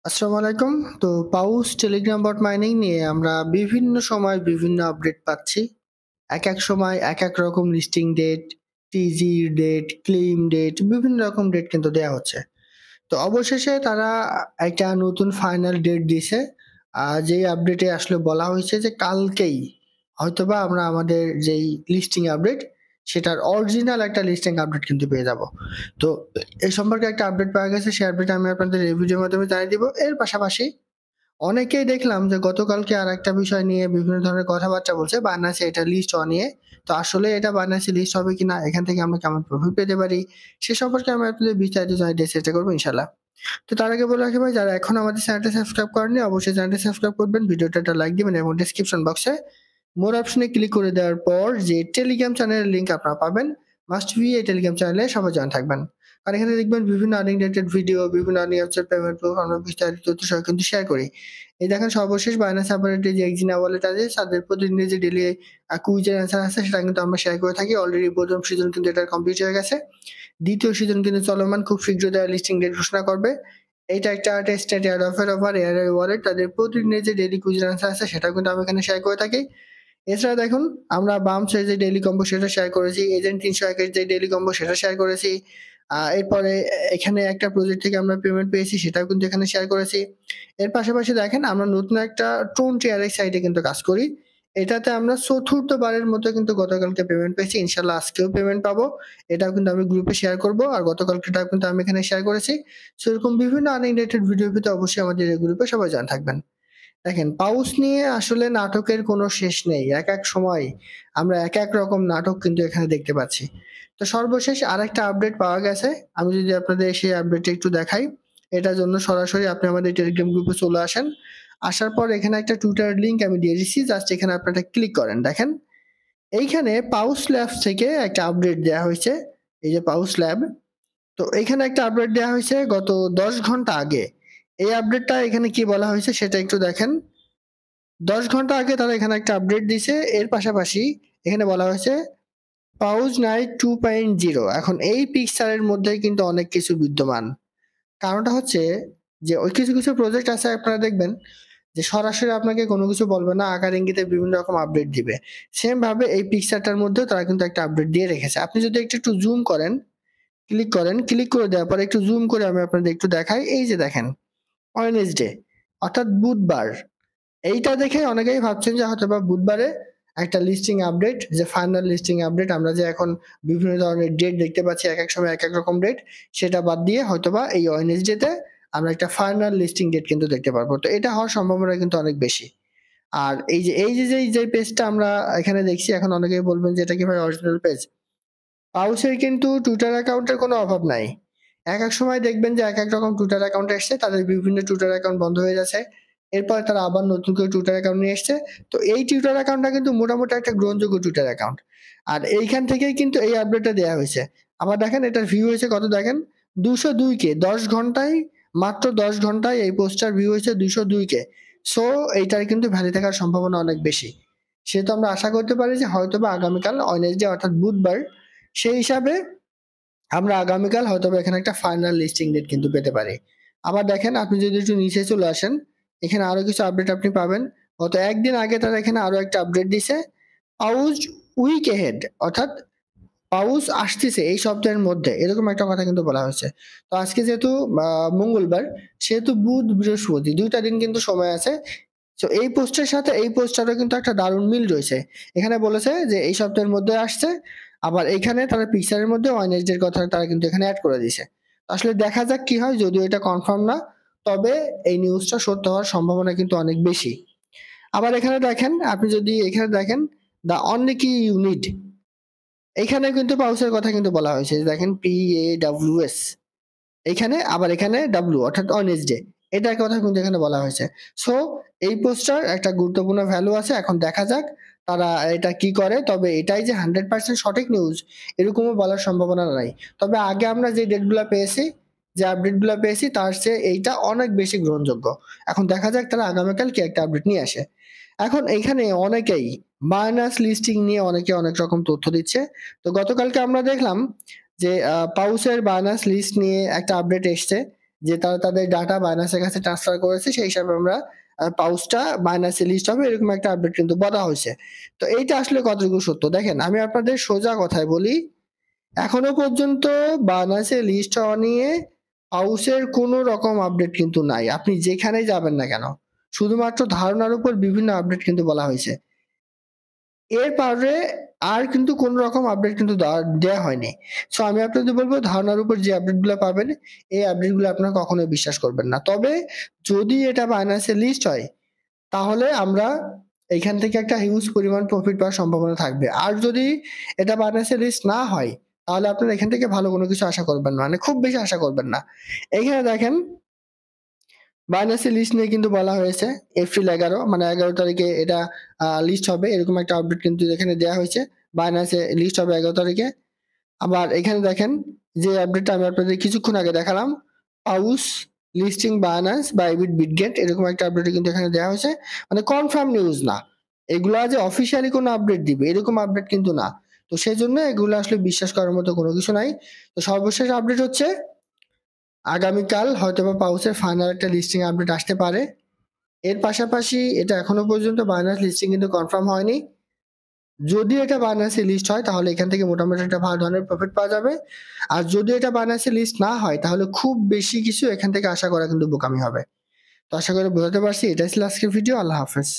আসসালামু আলাইকুম। তো পাউস টেলিগ্রাম বট মাইনিং নিয়ে আমরা বিভিন্ন সময় বিভিন্ন আপডেট পাচ্ছি। একেক সময় একেক রকম listing date, TG date, claim date বিভিন্ন রকম ডেট কিন্তু দেয়া হচ্ছে। তো অবশেষে তারা একটা নতুন ফাইনাল ডেট দিছে। যেই আপডেটে আসলে বলা হয়েছে যে কালকেই হয়তোবা আমরা আমাদের যেই লিস্টিং আপডেট সেটার অরিজিনাল একটা লিস্টিং আপডেট কিন্তু পেয়ে যাব। তো এই সম্পর্কে একটা আপডেট পাওয়া গেছে, সেই আপডেট আমি আপনাদের এই ভিডিওর মাধ্যমে জানিয়ে দিব। এর পাশাপাশি অনেকেই দেখলাম যে গতকালকে আরেকটা বিষয় নিয়ে বিভিন্ন ধরনের কথাবার্তা বলছে বায়নান্সে এটা লিস্ট হওয়া নিয়ে। তো আসলে এটা বায়নান্সে লিস্ট হবে কিনা, এখান থেকে আমরা কেমন প্রফিট পেতে পারি, সে সম্পর্কে আমি আপনাদের বিস্তারিত জানাতে চেষ্টা করবো ইনশাল্লাহ। তো তার আগে বলে রাখি ভাই, যারা এখন আমাদের চ্যানেলটা সাবস্ক্রাইব করেননি অবশ্যই চ্যানেলটা সাবস্ক্রাইব করবেন, ভিডিওটা একটা লাইক দিবেন এবং ডেসক্রিপশন বক্সে মোর অপশনে ক্লিক করে দেওয়ার পর যে টেলিগ্রাম চ্যানেলের লিংক আপনারা পাবেন, মাস্ট বি এই টেলিগ্রাম চ্যানেলে সবাই জয়েন থাকবেন। আর এখানে দেখবেন বিভিন্ন আর্নিং রিলেটেড ভিডিও, বিভিন্ন আর্নিং অ্যাপসের পেমেন্ট প্রুফ আমরা বিস্তারিত তথ্য সহ কিন্তু শেয়ার করি। এই দেখেন সর্বশেষ বাইন্যান্স অপারেটর যে এক্সিনা ওয়ালেট আছে তাদের প্রতিদিন যে ডেইলি কুইজের অ্যান্সার আছে সেটা কিন্তু আমরা শেয়ার করে থাকি। অলরেডি প্রথম সিজন কিন্তু এটা কমপ্লিট হয়ে গেছে, দ্বিতীয় সিজন কিন্তু চলমান, খুব শীঘ্রই তারা লিস্টিং ডেট ঘোষণা করবে। এইটা একটা tested air offer air wallet, তাদের প্রতিদিনের যে ডেইলি কুইজের অ্যান্সার আছে সেটা কিন্তু আমি এখানে শেয়ার করে থাকি। এছাড়া দেখুন আমরা বাম্পসের যে ডেইলি কম্বো সেটা শেয়ার করেছি, এজেন্ট ৩০০ এর যে ডেইলি কম্বো সেটা শেয়ার করেছি। এরপরে এখানে একটা প্রজেক্ট থেকে আমরা পেমেন্ট পেয়েছি সেটাও কিন্তু এখানে শেয়ার করেছি। এর পাশাপাশি দেখেন আমরা নতুন একটা টোন টিআরএক্স সাইটে কিন্তু কাজ করি। এটাতে আমরা চতুর্থবারের মতো কিন্তু গতকালকে পেমেন্ট পেয়েছি, ইনশাল্লাহ আজকেও পেমেন্ট পাবো। এটাও কিন্তু আমি গ্রুপে শেয়ার করব, আর গতকালকেটাও কিন্তু আমি এখানে শেয়ার করেছি। সেরকম বিভিন্ন আনরিলেটেড ভিডিও পেতে অবশ্যই আমাদের এই গ্রুপে সবাই জয়েন থাকবেন। দেখেন পাউস নিয়ে আসলে নাটকের কোনো শেষ নেই, এক এক সময় আমরা এক এক রকম নাটক কিন্তু এখানে দেখতে পাচ্ছি। তো সর্বশেষ আরেকটা আপডেট পাওয়া গেছে, আমি যদি আপনাদের সেই আপডেটটা একটু দেখাই। এটার জন্য সরাসরি আপনি আমাদের টেলিগ্রাম গ্রুপে চলে আসেন। আসার পর এখানে একটা টুইটার লিংক আমি দিয়ে দিচ্ছি, জাস্ট এখানে আপনারা ক্লিক করেন। দেখেন এইখানে পাউস ল্যাবস থেকে একটা আপডেট দেওয়া হয়েছে, এই যে পাউস ল্যাব। তো এইখানে একটা আপডেট দেওয়া হয়েছে গত ১০ ঘন্টা আগে। এই আপডেটটা এখানে কি বলা হয়েছে সেটা একটু দেখেন। ১০ ঘন্টা আগে তারা এখানে একটা আপডেট দিছে। এর পাশাপাশি এখানে বলা হয়েছে পাউজ নাইট 2.0। এখন এই পিকচারের মধ্যে কিন্তু অনেক কিছু বিদ্যমান। কারণটা হচ্ছে যে ওই কিছু কিছু প্রজেক্ট আছে আপনারা দেখবেন যে সরাসরি আপনাকে কোনো কিছু বলবে না, আকার ইঙ্গিতে বিভিন্ন রকম আপডেট দিবে। সেম ভাবে এই পিকচারটার মধ্যে তারা কিন্তু একটা আপডেট দিয়ে রেখেছে। আপনি যদি একটু একটু জুম করেন, ক্লিক করে দেওয়ার পরে একটু জুম করে আমি আপনাদের একটু দেখাই। এই যে দেখেন ওয়েডনেসডে অর্থাৎ বুধবার, এইটা দেখে অনেকেই ভাবছেন যে হয়তোবা বুধবারে একটা লিস্টিং আপডেট, যে ফাইনাল লিস্টিং আপডেট, আমরা যে এখন বিভিন্ন ধরনের ডেট দেখতে পাচ্ছি এক এক সময় এক এক রকম ডেট, সেটা বাদ দিয়ে হয়তোবা এই ওয়েডনেসডেতে আমরা একটা ফাইনাল লিস্টিং ডেট কিন্তু দেখতে পারবো। তো এটা হওয়ার সম্ভাবনা কিন্তু অনেক বেশি। আর এই যে পেজটা আমরা এখানে দেখছি, এখন অনেকেই বলবেন যে এটা কি ভাই অরিজিনাল পেজ? পাউসের কিন্তু টুইটার অ্যাকাউন্টের কোনো অভাব নাই। এক এক সময় দেখবেন যে এক এক রকম টুইটার অ্যাকাউন্ট এসছে, তাদের বিভিন্ন টুইটার অ্যাকাউন্ট বন্ধ হয়ে যাচ্ছে। এরপর তারা আবার নতুন করে টুইটার অ্যাকাউন্ট নিয়ে এসছে। তো এই টুইটার অ্যাকাউন্টটা কিন্তু মোটামুটি একটা গ্রহণযোগ্য টুইটার অ্যাকাউন্ট। আর এইখান থেকেই কিন্তু এই আপডেটটা দেয়া হয়েছে। আবার দেখেন এটার ভিউ হয়েছে কত দেখেন, ২০২ কে। ১০ ঘন্টায়, মাত্র ১০ ঘন্টায় এই পোস্টটার ভিউ হয়েছে ২০২ কে। সো এইটার কিন্তু ভ্যালি থাকার সম্ভাবনা অনেক বেশি। সেহেতু আমরা আশা করতে পারি যে হয়তোবা আগামীকাল ওয়েডনেসডে অর্থাৎ বুধবার, সেই হিসাবে আমরা আগামীকাল হয়তোবা এখানে একটা ফাইনাল লিস্টিং ডেট কিন্তু পেতে পারি। আবার দেখেন আপনি যদি একটু নিচে চলে আসেন, এখানে আরো কিছু আপডেট আপনি পাবেন। গত একদিন আগে তারা এখানে আরো একটা আপডেট দিছে। পাউজ উইক এহেড অর্থাৎ পাউস আসতেছে এই সপ্তাহের মধ্যে, এরকম একটা কথা কিন্তু বলা হয়েছে। তো আজকে যেহেতু মঙ্গলবার, সেহেতু বুধ বৃহস্পতি ২টা দিন কিন্তু সময় আছে। তো এই পোস্টের সাথে এই পোস্টটারও কিন্তু একটা দারুণ মিল রয়েছে। এখানে বলেছে যে এই সপ্তাহের মধ্যে আসছে। আবার এইখানে তারা পিকচারের মধ্যে ওয়েডনেসডে এর কথা তারা কিন্তু এখানে এড করে দিয়েছে। আসলে দেখা যাক কি হয়, যদিও এটা কনফার্ম না, তবে এই নিউজটা সত্য হওয়ার সম্ভাবনা কিন্তু অনেক বেশি। আবার এখানে দেখেন, আপনি যদি এখানে দেখেন দ্য অনলি কি ইউ নিড, এখানে কিন্তু পাউসের কথা কিন্তু বলা হয়েছে। দেখেন PAWS, এখানে আবার এখানে ডাব্লু অর্থাৎ ওয়েডনেসডে, এটার কথা কিন্তু এখানে বলা হয়েছে। সো এই পোস্টার একটা গুরুত্বপূর্ণ ভ্যালু আছে। এখন দেখা যাক তারা এটা কি করে। তবে এটাই যে 100% সঠিক নিউজ এরকমও বলার সম্ভাবনা নাই। তবে আগে আমরা যে ডেটগুলা পেয়েছি, যে আপডেটগুলা পেয়েছি, তার চেয়ে এইটা অনেক বেশি গ্রহণযোগ্য। এখন দেখা যাক তারা আগামীকাল কি একটা আপডেট নিয়ে আসে। এখন এইখানে অনেকেই বায়নান্স লিস্টিং নিয়ে অনেকে অনেক রকম তথ্য দিচ্ছে। তো গতকালকে আমরা দেখলাম যে পাউসের বায়নান্স লিস্ট নিয়ে একটা আপডেট এসছে। যে তারা তাদের ডাটা বাইন্যান্সের কাছে ট্রান্সফার করেছে, সেই হিসাবে আমরা পাউচটা বাইন্যান্সে লিস্ট হবে, এরকম একটা আপডেট কিন্তু বলা হয়েছে। তো এইটা আসলে কতটুকু সত্য দেখেন, আমি আপনাদের সোজা কথায় বলি, এখনো পর্যন্ত বাইন্যান্সে লিস্ট হওয়া নিয়ে পাউচের কোনো রকম আপডেট কিন্তু নাই। আপনি যেখানেই যাবেন না কেন, শুধুমাত্র ধারণার উপর বিভিন্ন আপডেট কিন্তু বলা হয়েছে। এরপরে আর কিন্তু কোন রকম আপডেট কিন্তু দেয়া হয়নি। সো আমি আপনাদের বলবো, ধারণার উপর যে আপডেটগুলো পাবেন, এই আপডেটগুলো আপনারা কখনোই বিশ্বাস করবেন না। তবে যদি এটা বাইন্যান্সে লিস্ট হয়, তাহলে আমরা এখান থেকে একটা হিউজ পরিমাণ প্রফিট পাওয়ার সম্ভাবনা থাকবে। আর যদি এটা বাইন্যান্সে লিস্ট না হয়, তাহলে আপনারা এখান থেকে ভালো কোনো কিছু আশা করবেন না, মানে খুব বেশি আশা করবেন না। এখানে দেখেন, বাইন্যান্সের লিস্ট নিয়ে কিন্তু বলা হয়েছে এপ্রিল 11, মানে 11 তারিখে এটা লিস্ট হবে, এরকম একটা আপডেট কিন্তু এখানে দেওয়া হয়েছে। বাইন্যান্সে লিস্ট হবে 11 তারিখে। আবার এখানে দেখেন, যে আপডেটটা আমি আপনাদের কিছুক্ষণ আগে দেখালাম, পাউস লিস্টিং বাইন্যান্স বাই বিটগেট, এরকম একটা আপডেট কিন্তু এখানে দেওয়া হয়েছে। মানে কনফার্ম নিউজ না, এগুলা যে অফিসিয়ালি কোনো আপডেট দিবে এরকম আপডেট কিন্তু না। তো সেই জন্য এগুলো আসলে বিশ্বাস করার মতো কোনো কিছু নাই। তো সর্বশেষ আপডেট হচ্ছে আগামীকাল হয়তোবা পাউচের ফাইনাল একটা লিস্টিং আপডেট আসতে পারে। এর পাশাপাশি এটা এখনো পর্যন্ত বাইন্যান্স লিস্টিং কিন্তু কনফার্ম হয়নি। যদি এটা বাইন্যান্সে লিস্ট হয়, তাহলে এখান থেকে মোটামুটি একটা ভালো ধরনের প্রফিট পাওয়া যাবে। আর যদি এটা বাইন্যান্সে লিস্ট না হয়, তাহলে খুব বেশি কিছু এখান থেকে আশা করা কিন্তু বোকামি হবে। তো আশা করি বোঝাতে পারছি। এটাই ছিল আজকের ভিডিও। আল্লাহ হাফেজ।